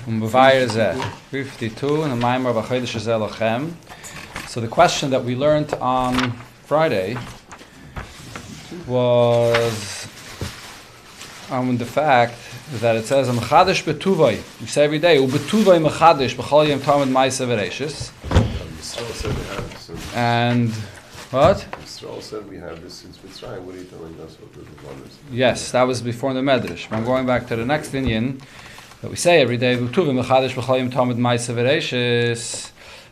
Umbevayer zeh. 52 and the Maamar Rebbe. So the question that we learned on Friday was on the fact that it says Mechadish betuvay. We say every day betuvay mechadish b'chol yom tamid ma'aseh v'reishis. And what? Yisrael said we have this since Mitzrayim. What are you telling us? What the others? Yes, that was before the Medrash. I'm going back to the next Inyan that we say every day.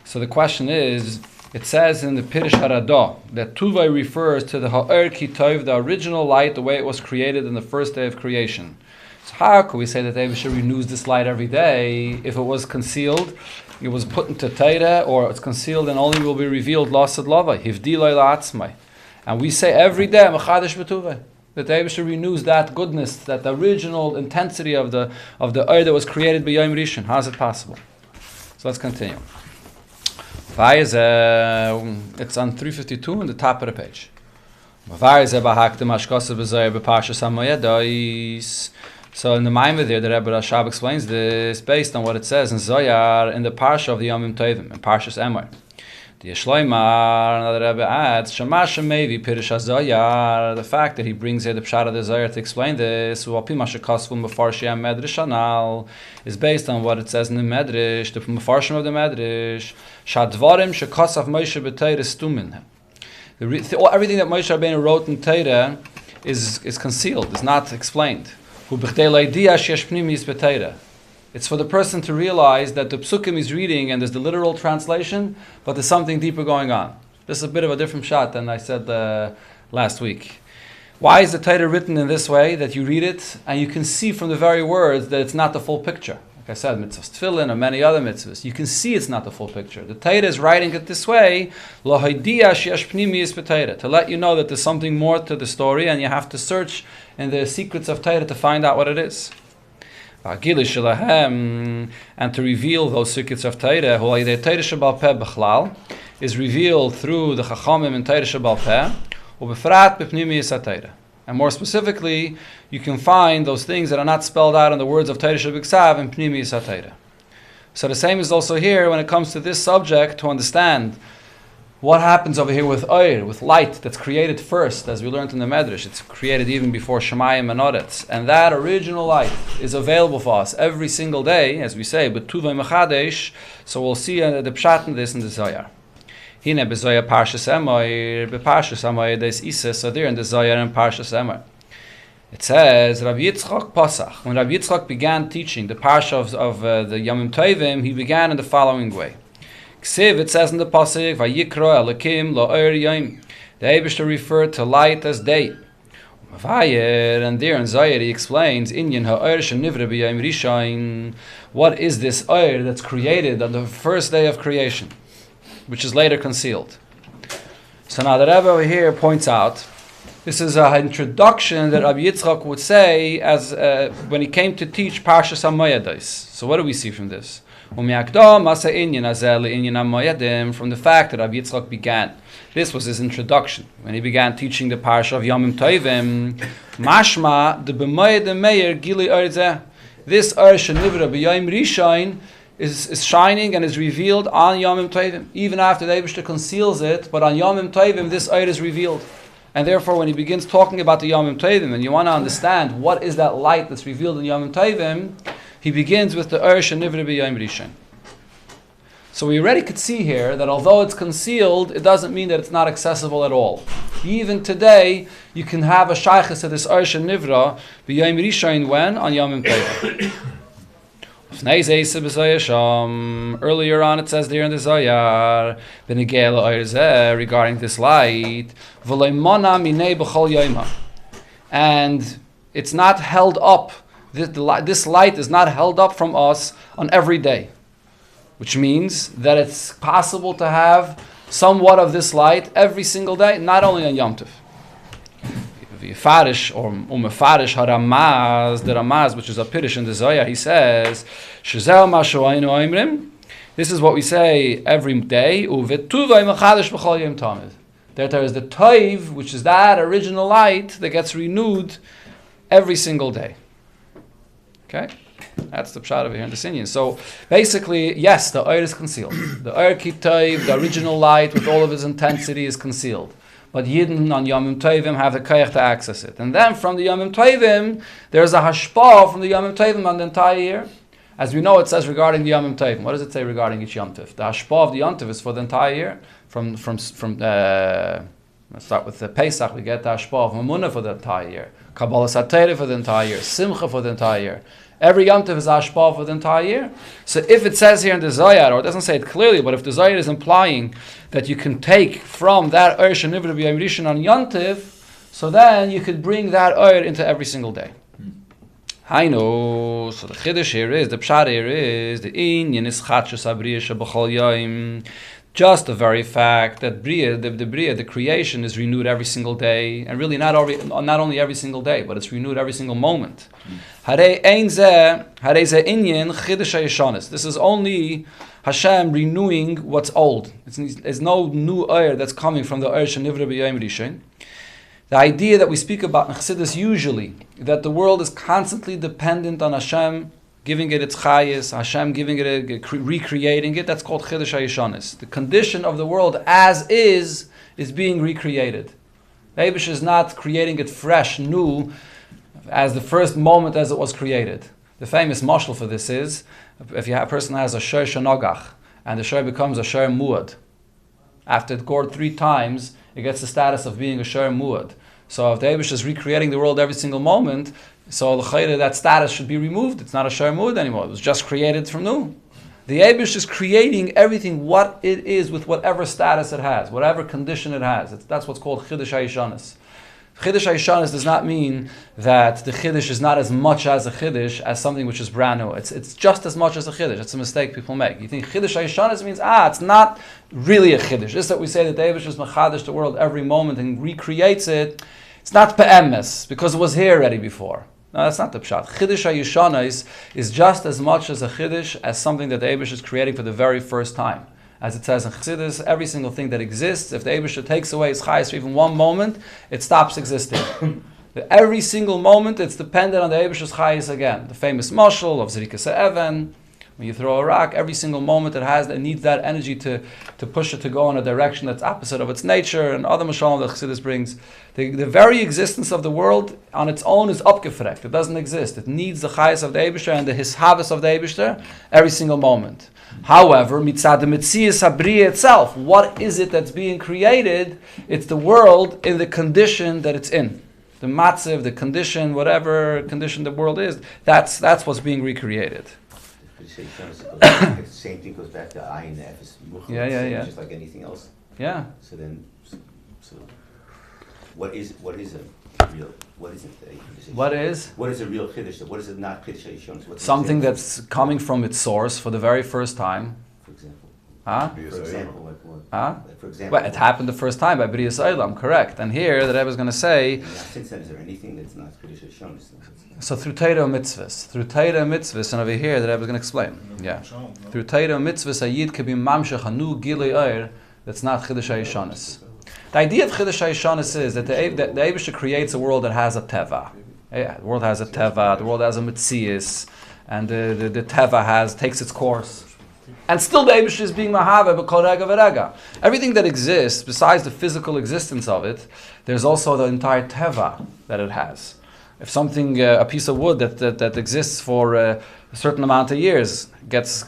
So the question is, it says in the Pirish Haradah that Tuvay refers to the Ha'er Ki Tov, the original light, the way it was created in the first day of creation. So how could we say that Eibusha renews this light every day if it was concealed? It was put into Torah, or it's concealed and only will be revealed Lasad Lava, Hivdilay La'atzmai. And we say every day, Mechadish B'Tuvay, that Eibusha renews that goodness, that the original intensity of the Eir that was created by Yom Rishon. How is it possible? So let's continue. It's on 352 on the top of the page. So in the Maamar there, the Rebbe Rashab explains this based on what it says in Zoyar in the Parsha of the Yomim Tovim, in Parshas Emor. The Yeshloimar, another Rebbe adds, Shamash Mevi Pirish HaZoyar, the fact that he brings here the Pshat of the Zoyar to explain this, is based on what it says in the Medrash, the Mefarshim of the Medrash, Shadvarim Shekosav Moshe B'Teirah Stumin. Everything that Moshe Rabbeinu wrote in Torah is concealed, is not explained. It's for the person to realize that the psukim is reading and there's the literal translation, but there's something deeper going on. This is a bit of a different shot than I said last week. Why is the Torah written in this way, that you read it and you can see from the very words that it's not the full picture? Like I said, mitzvahs tefillin or many other mitzvahs, you can see it's not the full picture. The Torah is writing it this way, to let you know that there's something more to the story and you have to search in the secrets of Torah to find out what it is. And to reveal those secrets of Torah, is revealed through the Chachamim in Torah Shebal Peh, and more specifically, you can find those things that are not spelled out in the words of Torah Shebiksav and Pnimiyus HaTorah. So the same is also here when it comes to this subject, to understand what happens over here with oir, with light that's created first, as we learned in the Medrash. It's created even before Shemayim and Oretz. And that original light is available for us every single day, as we say, but Tuvay Mechadesh. So we'll see the Pshat in this in the Zoyar. Hine bezoyar Parshas Emor, beParshas Emor des Isa, so there in the Zoyar and Parshas Emor. It says, Rabbi Yitzchak Pasach, when Rabbi Yitzchak began teaching the Parsha of the Yomim Tovim, he began in the following way. Ksiv, it says in the Pasuk, Vayikra Elokim Lo'er Yom. The Eibusha referred to light as day. And there in Zoyar he explains, Inyan ha'oir shenivra b'yom rishon. What is this oir that's created on the first day of creation, which is later concealed? So now the Rebbe over here points out, this is an introduction that Rabbi Yitzchak would say as when he came to teach Parshas HaMoedos. So what do we see from this? From the fact that Rabbi Yitzchak began. This was his introduction. When he began teaching the Parsha of Yomim Tovim, Mashma, the B'moed Meir Gili Orzeh. This Or Shenivra B'Yom Rishon is shining and is revealed on Yomim Tovim. Even after the Eibusha conceals it, but on Yomim Tovim this Or is revealed. And therefore when he begins talking about the Yomim Tovim, and you want to understand what is that light that's revealed in Yomim Tovim, he begins with the Or Shenivra B'Yom Rishon. So we already could see here that although it's concealed, it doesn't mean that it's not accessible at all. Even today, you can have a shaykhis to this Or Shenivra B'Yom Rishon when? On Yomim Tovim. Earlier on it says there in the Zoyar regarding this light, and it's not held up, this light is not held up from us on every day, which means that it's possible to have somewhat of this light every single day, not only on Yom Tov. Farish or Umefarish Haramaz, the Ramaz, which is a Pirish in the Zoyar, he says, Shazel Mashoaynu Oimrim. This is what we say every day. Uvetuvay Mechadish B'chol Yom Tamid. There is the Toiv, which is that original light that gets renewed every single day. Okay? That's the pshat over here in the Sinyan. So basically, yes, the Oyer is concealed. The Oyer Kitayv, the original light with all of its intensity, is concealed. But Yidden on Yomim Tovim have the koyach to access it. And then from the Yomim Tovim, there's a hashpah from the Yomim Tovim on the entire year. As we know, it says regarding the Yomim Tovim. What does it say regarding each Yom Tov? The hashpah of the Yom Tov is for the entire year. Let's start with the Pesach. We get the hashpah of Mamunah for the entire year. Kabbalah Satayra for the entire year. Simcha for the entire year. Every Yom Tov is hashpah for the entire year. So if it says here in the Zohar, or it doesn't say it clearly, but if the Zohar is implying that you can take from that Oyer Shenivra B'Yom Rishon on Yom Tov, so then you could bring that Oyer into every single day. I know. So the Chiddush here is, the Pshat here is, the Inyan is Chatshus HaBriya Sheb'chol Yom. Just the very fact that Bria, the creation, is renewed every single day, and really not only every single day, but it's renewed every single moment. This is only Hashem renewing what's old. There's no new Oyer that's coming from the Oyer Shenivra B'Yom Rishon. The idea that we speak about in Chassidus usually, that the world is constantly dependent on Hashem giving it its chayis, Hashem giving it, recreating it, that's called Chiddush HaYeshanis. The condition of the world as is being recreated. The Eibush is not creating it fresh, new, as the first moment as it was created. The famous mashal for this is, if a person has a shor shenogach, and the shor becomes a shor muad. After it gored 3 times, it gets the status of being a shor muad. So if the Eibush is recreating the world every single moment, so that status should be removed. It's not a shor muad anymore. It was just created from new. The Eibush is creating everything what it is with whatever status it has, whatever condition it has. That's what's called Chiddush HaYeshanis. Chiddush HaYeshanis does not mean that the Chiddush is not as much as a Chiddush as something which is brand new. It's just as much as a Chiddush. It's a mistake people make. You think Chiddush HaYeshanis means, it's not really a Chiddush. Just that we say that the Eibush is Mechadish the world every moment and recreates it. It's not Pe'emes, because it was here already before. No, that's not the pshat. Chiddush HaYeshanis is just as much as a Chiddush as something that the Eibush is creating for the very first time. As it says in Chassidus, every single thing that exists, if the Eibush takes away its chayes for even one moment, it stops existing. Every single moment, it's dependent on the Eibush's chayes again. The famous mashal of Zrikas Even, when you throw a rock, every single moment it needs that energy to push it to go in a direction that's opposite of its nature, and other mashalim that Chassidus brings. The very existence of the world on its own is upgefrekt. It doesn't exist. It needs the chayes of the Eibishter and the hishavas of the Eibishter every single moment. However, mitzad the mitzias habriya itself, what is it that's being created? It's the world in the condition that it's in. The matziv, the condition, whatever condition the world is, that's what's being recreated. The same thing goes back to ayin and efes. Yeah. Just like anything else. Yeah. So what is a real? What is it? What is a real chiddush? What is it not chiddush HaYeshanis? Something that's coming from its source for the very first time. For example. For example. Well, it happened the first time by B'riyas Olam, correct. And here the Rebbe is going to say. Since then, is there anything that's not chiddush HaYeshanis? So through Torah mitzvahs, and over here the Rebbe is going to explain. Yeah. Through Torah mitzvahs, a yid can be mamshech a new gilei oyer that's not chiddush HaYeshanis. The idea of Chiddush HaYeshanis is that the Eibusha creates a world that has a teva. The world has a teva, the world has a mitzias, and the teva takes its course. And still the Eibusha is being mahave b'kol rega v'rega. Everything that exists, besides the physical existence of it, there's also the entire teva that it has. If something, a piece of wood that exists for a certain amount of years gets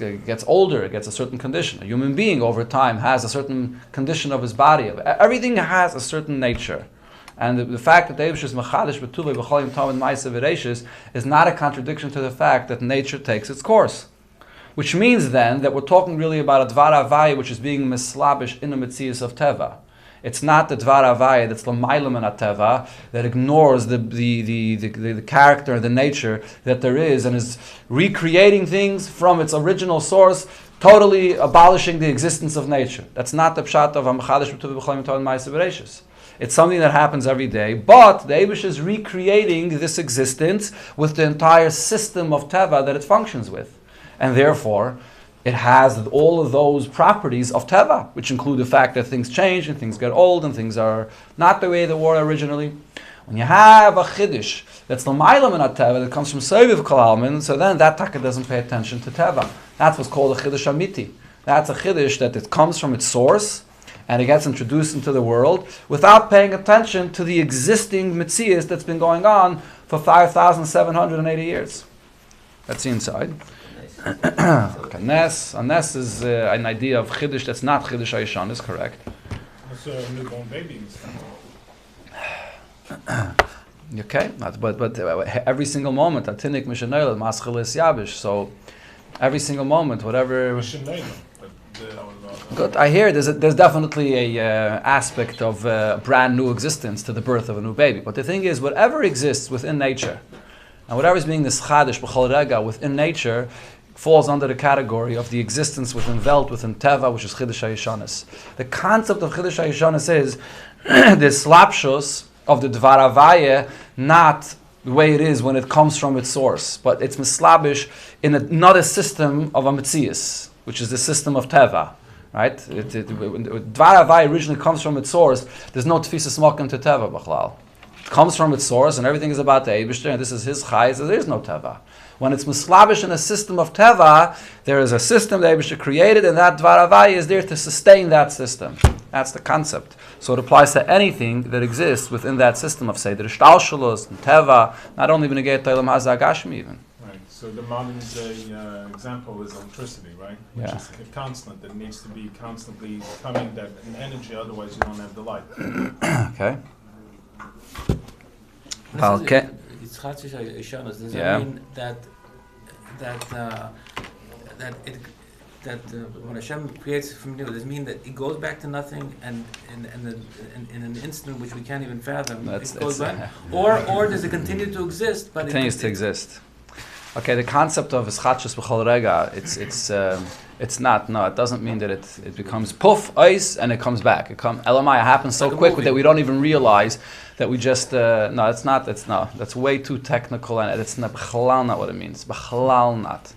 older, it gets a certain condition. A human being over time has a certain condition of his body. Everything has a certain nature. And the fact that the Eibush is mechadish b'tuvei b'chol yom tov and ma'aseh v'reishis is not a contradiction to the fact that nature takes its course. Which means then that we're talking really about a dvar havaya which is being mislabish in the mitzias of teva. It's not the dvar havaya that's l'maylam and teva that ignores the character, the nature that there is, and is recreating things from its original source, totally abolishing the existence of nature. That's not the pshat of Hamachadish B'Tuv B'Cholim Tov and Ma'aseh V'Reishis. It's something that happens every day, but the Eibush is recreating this existence with the entire system of teva that it functions with, and therefore it has all of those properties of teva, which include the fact that things change and things get old and things are not the way they were originally. When you have a chiddush that's l'maylam in a teva that comes from soviv kalalmin, so then that taka doesn't pay attention to teva. That's what's called a chiddush amiti. That's a chiddush that it comes from its source and it gets introduced into the world without paying attention to the existing mitzias that's been going on for 5,780 years. That's the inside. Okay, Nes is an idea of chiddush that's not chiddush hayishan, is correct. Also a newborn baby in Okay, but every single moment, atinik mishanayla maschalis yabish. So every single moment, whatever. Good. I hear there's definitely a aspect of brand new existence to the birth of a new baby. But the thing is, whatever exists within nature, and whatever is being this chadish b'chol rega within nature, falls under the category of the existence within Welt, within Teva, which is Chiddush HaYeshanis. The concept of Chiddush HaYeshanis is the slapshus of the Dvar Havaya, not the way it is when it comes from its source, but it's mislabish in another system of a Metzias, which is the system of Teva. Right? Dvar Havaya originally comes from its source. There's no Tfisas Mokim to Teva, B'chlal. It comes from its source, and everything is about the Eibishter, and this is his chai, so there is no Teva. When it's mislabish in a system of Teva, there is a system the Eibishter created, and that Dvar Havaya is there to sustain that system. That's the concept. So it applies to anything that exists within that system of Seder Shtalshalos and Teva, not only B'negei Toilam Hazagashmi even. Right. So the modern day example is electricity, right? Which is constant. It needs to be constantly coming that in energy, otherwise you don't have the light. Okay. Okay. It's Chassidus Yeshanos. Does that mean that when Hashem creates from new, does it mean that it goes back to nothing and in an instant which we can't even fathom it goes back? Or does it continue to exist? But continues to exist. Okay, the concept of Ischatshus b'chol rega, it's not. No, it doesn't mean that it becomes puff, ice, and it comes back. Elamai happens so quick that we don't even realize that we just. No, it's not. That's way too technical, and it's not b'chalal not what it means. B'chalal not.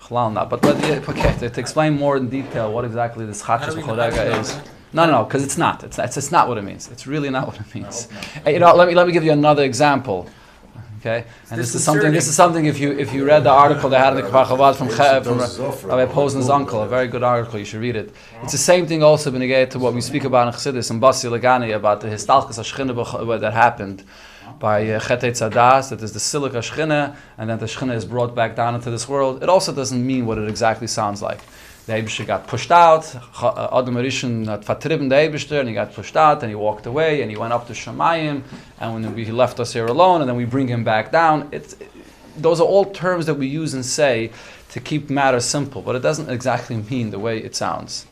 But okay, to explain more in detail what exactly this Ischatshus b'chol rega is. No, because it's not. It's not what it means. It's really not what it means. Hey, let me give you another example. Okay, and this is something. If you read the article they had in the chabad from Rabbi Posner's uncle, a very good article, you should read it. It's the same thing also b'negei to what we speak about in Chassidus and Basi legani about the histalchus hashchina that happened by Chetei Tzadas, that is the silica shchina, and then the shchina is brought back down into this world. It also doesn't mean what it exactly sounds like. The Eibishter got pushed out. Adam Rishon had fatriben the Eibishter, and he got pushed out, and he walked away, and he went up to Shemayim, and when he left us here alone, and then we bring him back down. Those are all terms that we use and say to keep matters simple, but it doesn't exactly mean the way it sounds.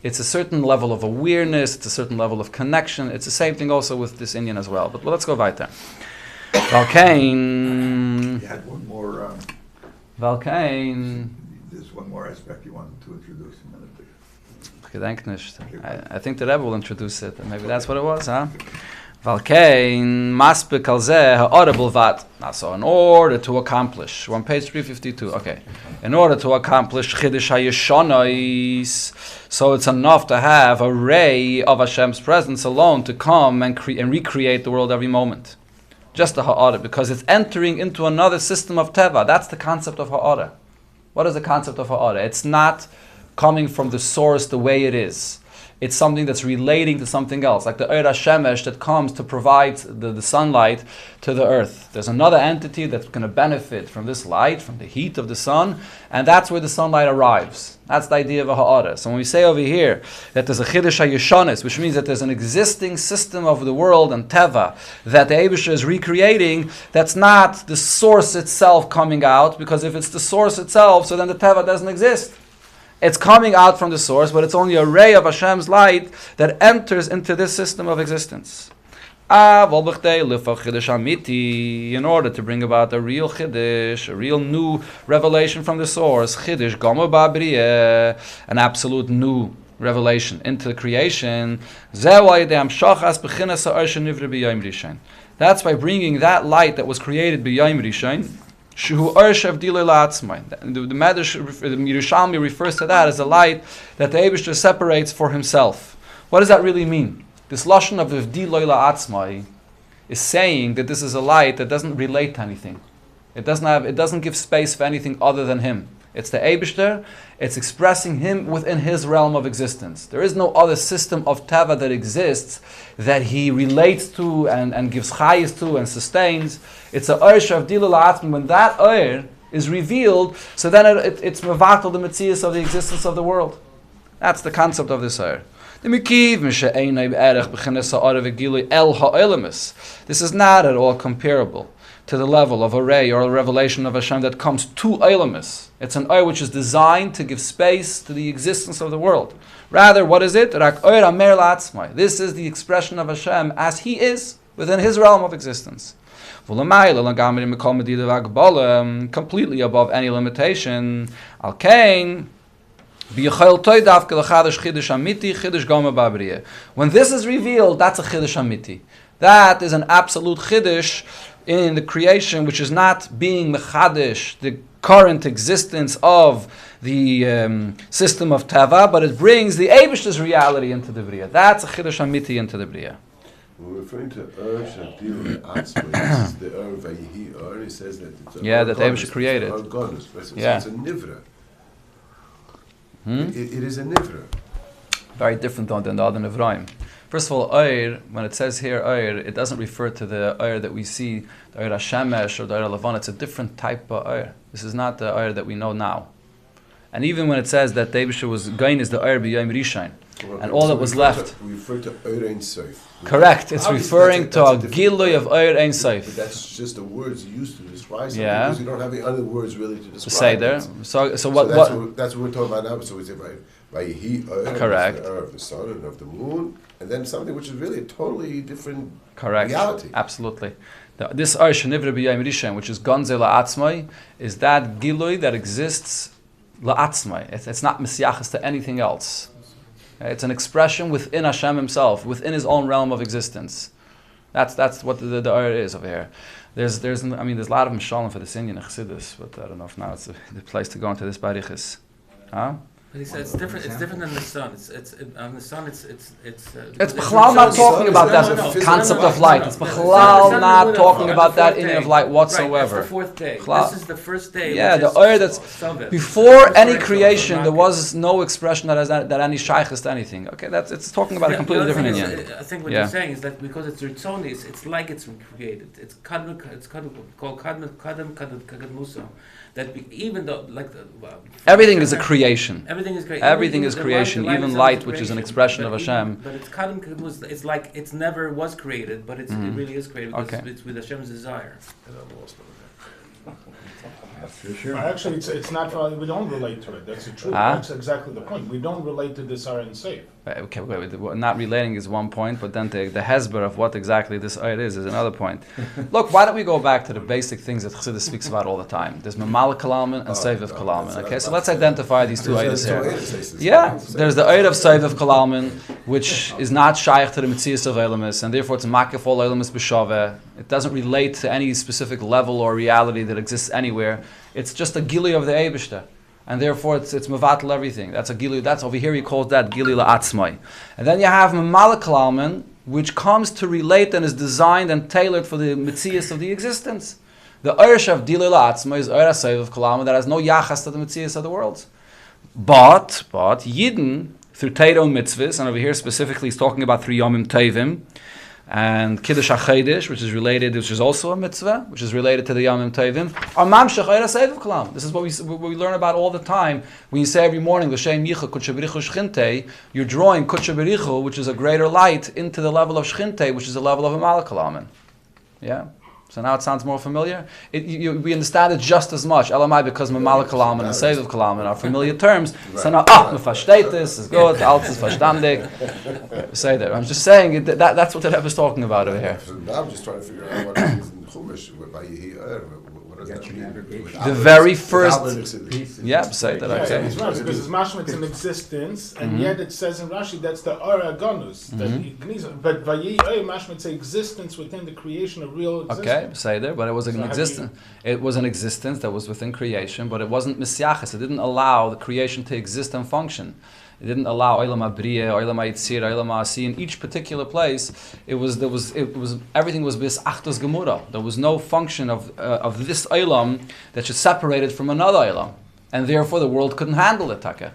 It's a certain level of awareness, it's a certain level of connection. It's the same thing also with this Indian as well. But let's go weiter. Valkain. You had one more. Valkain. There's one more aspect you wanted to introduce in a minute, please. Gedenk nicht. I think the Rebbe will introduce it, and maybe that's what it was, huh? Valkein maspik al zeh ha'orabel vat. So in order to accomplish, we're on page 352, okay. In order to accomplish Chiddush HaYeshanos, so it's enough to have a ray of Hashem's presence alone to come and recreate the world every moment. Just the ha'orah, because it's entering into another system of Teva. That's the concept of ha'orah. What is the concept of ha'orah? It's not coming from the source the way it is. It's something that's relating to something else, like the Eir HaShemesh that comes to provide the sunlight to the earth. There's another entity that's going to benefit from this light, from the heat of the sun, and that's where the sunlight arrives. That's the idea of a ha'orah. So when we say over here that there's a Chiddush HaYeshanos, which means that there's an existing system of the world and Teva that the Eibishter is recreating, that's not the source itself coming out, because if it's the source itself, so then the Teva doesn't exist. It's coming out from the source, but it's only a ray of Hashem's light that enters into this system of existence. In order to bring about a real Chiddush, a real new revelation from the source, Chiddush Gomer Ba'Briyeh, an absolute new revelation into the creation. That's by bringing that light that was created b'Yom Rishon. Shuhu Ershav Dilei La'atzmai. The Medrash, the Yerushalmi refers to that as a light that the Eibishter separates for himself. What does that really mean? This lashon of Dilei La'atzmai is saying that this is a light that doesn't relate to anything. It doesn't give space for anything other than him. It's the Eibishter. It's expressing him within his realm of existence. There is no other system of Teva that exists that he relates to and gives chayis to and sustains. It's a Oyer Shavdila La'atzmi. When that Oyer is revealed, so then it's mevatel the metzias of the existence of the world. That's the concept of this Oyer. This is not at all comparable to the level of a ray or a revelation of Hashem that comes to Eilamis. It's an Oyer which is designed to give space to the existence of the world. Rather, what is it? This is the expression of Hashem as He is within His realm of existence. Completely above any limitation. When this is revealed, that's a Chiddush Amiti. That is an absolute Chiddush in the creation, which is not being Mechadish, the current existence of the system of Teva, but it brings the Eibishter's reality into the Bria. That's a Chiddush Amiti into the Bria. We're referring to Shadil Atzma. This is the Vayihi He says that it's that the Eibishter created. It's it's a Nivra. It is a Nivra. Very different than the other Nevraim. First of all, Oyer, when it says here Oyer, it doesn't refer to the Oyer that we see, the Oyer HaShemesh or the Oyer Levon. It's a different type of Oyer. This is not the Oyer that we know now. And even when it says that Deibisha was Gain is the Oyer B'Yom Rishain, and all that was left. We refer to Oyer Ein Sof. Correct. It's referring to a Gilui of Oyer Ein Sof. But that's just the words used to describe something, because you don't have any other words really to describe say there. it. So that's what we're talking about now. So we say Vayihi Oyer, correct, the Oyer of the sun and of the moon, and then something which is really a totally different reality. Absolutely. This Oyer Shenivra B'Yom Rishain, which is Gonze La'atzmai, is that Gilui that exists La'atzmai. It's not Mesiachas to anything else. It's an expression within Hashem Himself, within His own realm of existence. That's what the Oyer is over here. There's a lot of Mishalim for this Indian Chassidus, but I don't know if now it's the place to go into this Barichis. Huh? But he said it's different. It's different than the sun. On the sun. It's Bichlal not talking about that concept of light. It's Bichlal not talking about that Indian of light whatsoever. Right, that's the fourth day. This is the first day. Yeah, the Oyer that's before any creation. There was no expression that any shaykhs to anything. Okay, it's talking about a completely different Indian. I think what you're saying is that because it's Ritzonis, it's like it's created. It's called Kadam Musa. That even though everything is a creation. Everything is creation. Everything is creation, even light, which is an expression of Hashem. But it's Kadam Kadmus. It's like it never was created, but it really is created because it's with Hashem's desire. Actually, it's not. We don't relate to it. That's the truth. That's exactly the point. We don't relate to this Oyer and Seif. Okay, wait. Not relating is one point, but then the hesber of what exactly this Oyer is another point. Look, why don't we go back to the basic things that Chassidus speaks about all the time? There's Mamal Kalaman and Seif Kalaman. Okay, so let's identify these two Oyers here. Yeah, there's the Oyer of Seif Kalaman, which is not shaykh to the Metzias of Eilamis, and therefore it's makif all Eilamis b'shaveh. It doesn't relate to any specific level or reality that exists anywhere. It's just a gili of the Eibishter. And therefore it's mevatel everything. That's a gili. That's over here he calls that gili la'atzmai. And then you have Mamal Kalaman, which comes to relate and is designed and tailored for the Metzias of the existence. The Oyer of Gili la'atzmai is Oyer HaSeif of Kalaman that has no yachas to the Metzias of the world. But Yidden, through Torah and mitzvahs, and over here specifically he's talking about 3 Yomim Tovim, and Kiddush HaChedesh, which is also a mitzvah, which is related to the Yomim Tovim, are Mamshech Oyer HaSeif of Kalam. This is what we learn about all the time. When you say every morning, L'Shem Yicha Kudsha B'richu Shchintei, you're drawing Kudsha B'richu, which is a greater light, into the level of Shchintei, which is the level of Mamal Kalaman. Yeah? So now it sounds more familiar. We understand it just as much. Elamai, because Mamal Kalaman and Seif of Kalaman are familiar terms. So now, Mefashteit this is good, Alts is Fashtamdik. Say that. I'm just saying that's what the Rebbe is talking about over here. So now I'm just trying to figure out what it is in the Chumash, what does that mean? The very first. Yeah, say that. Okay. It's right, because it's mashma, it's an existence, and yet it says in Rashi that's the Oyer Agonus. But Vayi Oyer mashma, it's an existence within the creation of real existence. Okay, say there, but it was an existence. It was an existence that was within creation, but it wasn't misyachas. It didn't allow the creation to exist and function. It didn't allow Olam HaBriya, Olam HaYitzir, Olam HaAsi. In each particular place, everything was bis achtos gemura. There was no function of this Olam that should separate it from another Olam. And therefore the world couldn't handle it, Taka.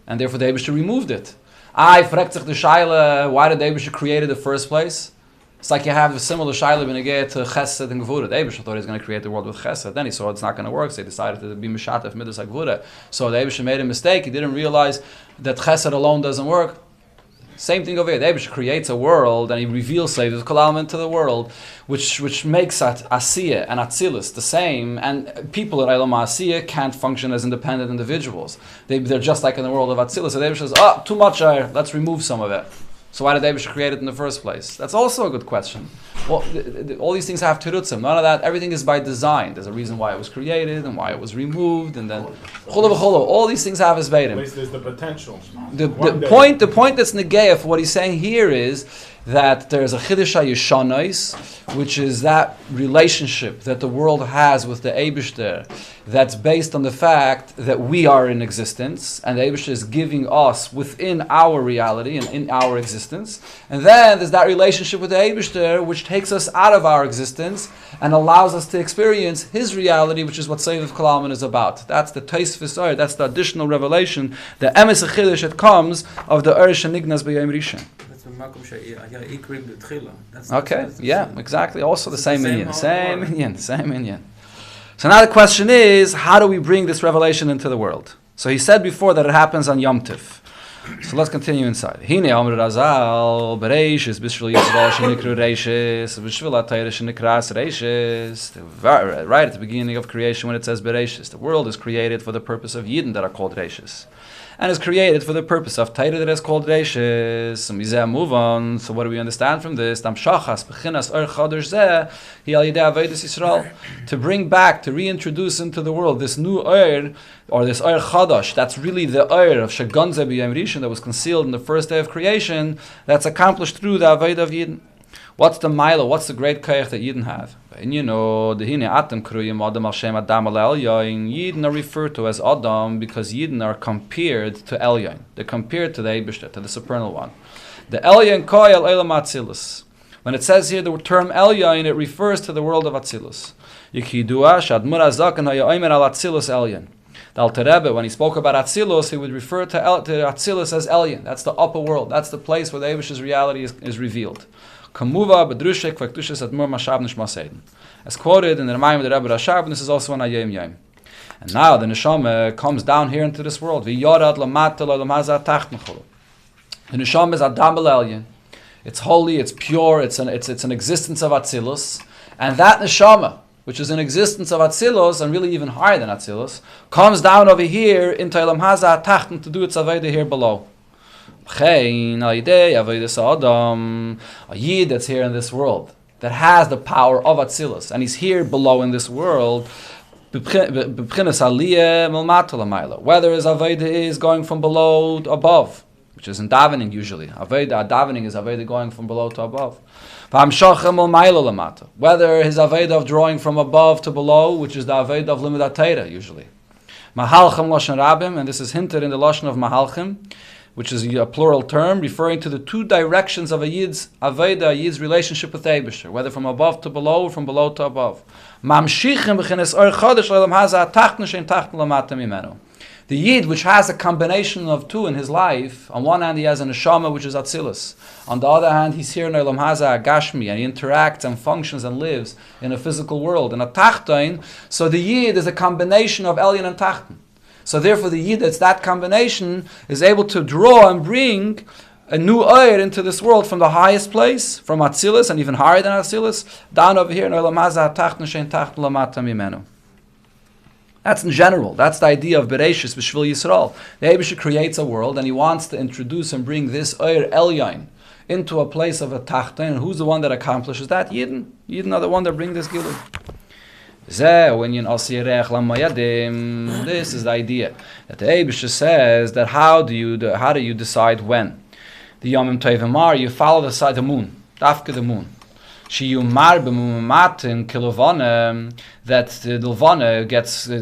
And therefore the Eibusher removed it. Fragt sich the Shaila, why did the Eibusher create it in the first place? It's like you have a similar Shaila benegeh to Chesed and Gevura. The Eibusher thought he was going to create the world with Chesed. Then he saw it's not going to work, so he decided to be Mishatef Midas HaGevura. So the Eibusher made a mistake. He didn't realize that Chesed alone doesn't work. Same thing over here. The Eibusher creates a world and he reveals Seviv Kol into the world, which makes Asiyah and Atzilus the same. And people in Eilam Asiyah can't function as independent individuals. They're just like in the world of Atzilus. So the Eibusher says, too much air, let's remove some of it. So why did Eibusher create it in the first place? That's also a good question. Well, all these things have terutzim. None of that. Everything is by design. There's a reason why it was created and why it was removed, and then all these things have his At least there's the potential. The point that's negaya for what he's saying here is that there's a chiddush hayishanais, which is that relationship that the world has with the Eibishter, that's based on the fact that we are in existence, and the Eibishter is giving us within our reality and in our existence. And then there's that relationship with the Eibishter, which takes us out of our existence and allows us to experience his reality, which is what Seviv Kol Almin is about. That's the Tosfos Or, that's the additional revelation, the emes chiddush that comes of the Ur Shenignas B'Yom Rishon. Okay, yeah, exactly. Also the same inyan. Same inyan. So now the question is, how do we bring this revelation into the world? So he said before that it happens on Yom Tiv. So let's continue inside. Hine Amr Razal, Bereishis, Bishvil Yisrael Shenikru Reishis, Bishvil Atayr Shenikras Reishis. Right at the beginning of creation when it says Bereishis, the world is created for the purpose of Yidden that are called Reishis. And is created for the purpose of Torah that is called Reishis. So we move on. So what do we understand from this? To bring back, to reintroduce into the world this new Ur, or this Ur Chadash, that's really the Ur of Shagonze B'Yom Rishon that was concealed in the first day of creation, that's accomplished through the Avodah of Yidden. What's the Milo? What's the great Koyach that Yidden have? And you know, the Hine Atem Kruyim Adam Al Shem Adam Al Elyon, Yidden are referred to as Adam because Yidden are compared to Elyon. They're compared to the Eibishter, to the supernal one. The Elyon Koyal Elam Atzilus. When it says here the term Elyon, it refers to the world of Atzilus. Yikidua Shadmur Azakan Hayoimer Al Atzilus Elyon. The Alter Rebbe, when he spoke about Atzilus, he would refer to Atzilus as Elyon. That's the upper world. That's the place where the Eibishter's reality is revealed. Kamuva bedrushek v'ktushas admur mashab nishma seiden. As quoted in the Maamar Rebbe Rashab, and this is also in Ayem Yom. And now the neshama comes down here into this world. V'yorad lamata l'olam hazeh tacht mechulu. The neshama is Adam Elyon. It's holy, it's pure, it's an existence of Atzilus, and that neshama, which is an existence of Atzilus and really even higher than Atzilus, comes down over here into Olam hazeh tacht to do its avodah here below. A Yid that's here in this world, that has the power of Atzilus, and he's here below in this world, whether his Avodah is going from below to above, which is in davening usually. Davening is Avodah going from below to above. Whether his Avodah of drawing from above to below, which is the Avodah of Limud HaTorah usually. Mahalchim Lashon Rabim, and this is hinted in the Lashon of Mahalchim, which is a plural term referring to the two directions of a Yid's Avodah, a Yid's relationship with the Eibusher, whether from above to below or from below to above. The Yid, which has a combination of two in his life, on one hand he has a neshama, which is Atzilus. On the other hand, he's here in Olam Hazeh Gashmi, and he interacts and functions and lives in a physical world, in a Tachton. So the Yid is a combination of Elyon and Tachton. So therefore the Yid, that's that combination, is able to draw and bring a new Ur into this world from the highest place, from Atzilus, and even higher than Atzilus, down over here in Olam Hazeh Tachton Shein Tachton Lamata Mimenu. That's in general. That's the idea of Bereishis B'Shvil Yisrael. The Eibusher creates a world, and he wants to introduce and bring this Ur Elyon into a place of a Tachton. And who's the one that accomplishes that? Yidden. Yidden are the one that bring this Gilui. This is the idea that the Eibusher says that how do you decide when? The Yomim Tovim are, you follow the side of the moon, Dafka the moon. That the Levana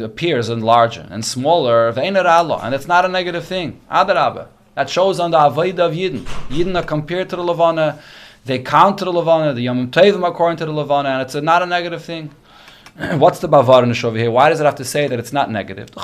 appears and larger and smaller, and it's not a negative thing. Adarabah. That shows on the Avodah of Yidden. Yidden are compared to the Levana. They count to the Levana. The Yom Tovim according to the Levana, and it's not a negative thing. What's the Bavarnish over here? Why does it have to say that it's not negative? The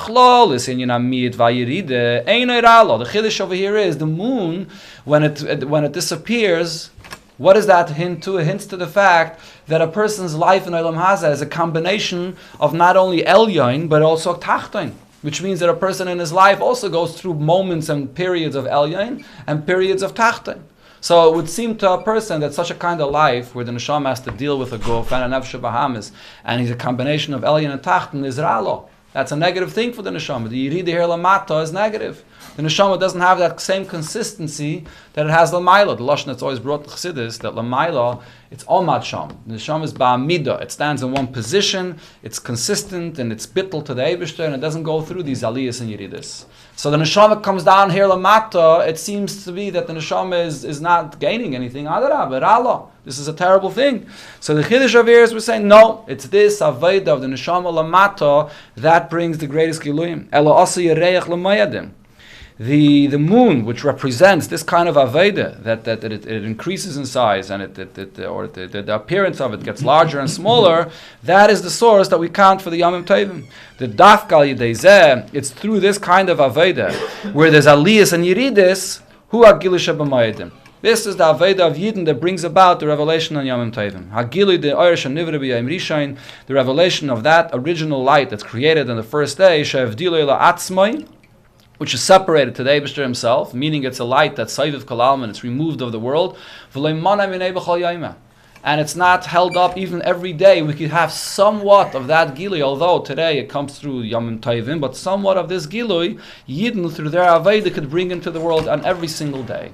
Chiddush over here is the moon, when it disappears. What does that hint to? It hints to the fact that a person's life in Olam Hazeh is a combination of not only Elyon, but also Tachton, which means that a person in his life also goes through moments and periods of Elyon and periods of Tachton. So it would seem to a person that such a kind of life, where the neshama has to deal with a guf and a nefesh bahamis, and he's a combination of Elyon and Tachton, is ralo. That's a negative thing for the neshama. The yirida here lamata is negative. The neshama doesn't have that same consistency that it has lamaila. The lashon that's always brought to Chassidus, that lamaila, it's omad sham. The neshama is ba'amida. It stands in one position, it's consistent, and it's bittul to the Eibishter, and it doesn't go through these aliyas and yiridas. So the neshama comes down here lamata, it seems to be that the neshama is not gaining anything. Adarab, Allah. This is a terrible thing. So the Chiddush over here is we're saying, no, it's this avodah of the neshama lamata that brings the greatest giluyim. Ela asa yereach l'mayadim. The moon, which represents this kind of Aveda, that it increases in size and the appearance of it gets larger and smaller, that is the source that we count for the Yomim Tovim. The Dafkal Yidei, it's through this kind of Aveda, where there's Aliyas and Yiridis, who are Gilisha B'Mayedim. This is the Aveda of Yidden that brings about the revelation on Yomim Tovim. Hagili de Oirish and Nivra B'Yayim Rishain, the revelation of that original light that's created on the first day, She'evdilo Ela Atzmai, which is separated to the Eibishter himself, meaning it's a light that's Saiviv Kalalman, it's removed of the world, and it's not held up even every day. We could have somewhat of that Gilui, although today it comes through Yomim Tovim, but somewhat of this Gilui, Yidden through their Aveda could bring into the world on every single day.